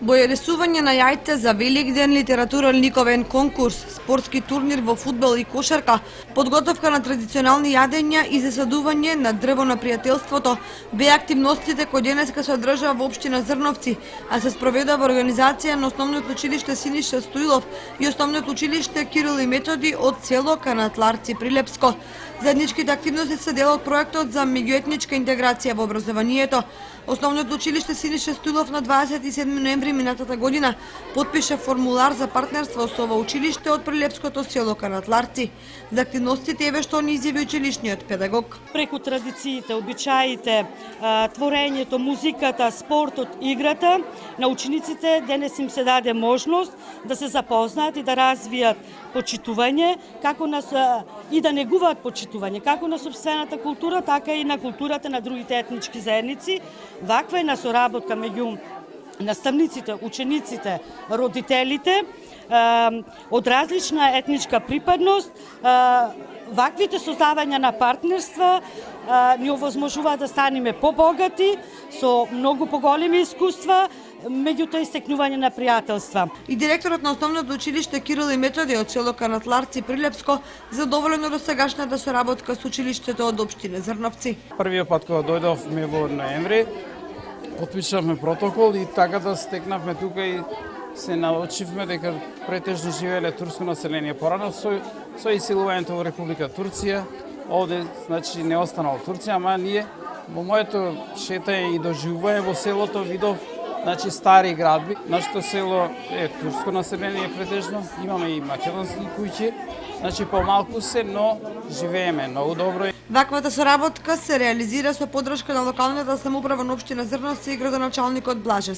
Бојаресување на јајце за Великден, литературен ликовен конкурс, спортски турнир во фудбал и кошарка, подготовка на традиционални јадења и засадување на дрво на пријателството беа активностите кои денеска се одржаа во општина Зрновци, а се спроведува во организација на Основното училиште Синиша Стоилов и Основното училиште Кирил и Методи од село Канатларци Прилепско. Заедничките активности се дел од проектот за меѓуетничка интеграција во образованието. Основното училиште Синиша Стоилов на 27 ноември минатата година потпиша формулар за партнерство со ова училиште од прилепското село Канатларци. За активностите еве што ни изјави училишниот педагог. Преку традициите, обичаите, творењето, музиката, спортот, играта, на учениците денес им се даде можност да се запознаат и да развијат почитување, како и да негуваат почитување, како на сопствената култура, така и на културата на другите етнички заедници. Ваква е соработка меѓу наставниците, учениците, родителите, од различна етничка припадност, ваквите создавања на партнерства ни овозможуваат да станеме побогати, со многу поголеми искуства, меѓутоа истекнување на пријателства. И директорот на Основното училиште Кирил и Методи од село Канатларци Прилепско задоволен од сегашната соработка со училиштето од општина Зрновци. Првиот пат кога дојдовме во ноември, потпишавме протокол и така да стекнавме тука и се научивме дека претежно живееле турско население порано со исилувањето во Република Турција. Овде значи не останало Турција, ама ние во моето шетање и доживување во селото видов значи стари градби. Нашето село е турско население претежно, имаме и македонски куќи, значи помалку се, но живееме многу добро. Ваквата соработка се реализира со поддршка на локалната самоуправа на општина Зрновци и градоначалникот Блаже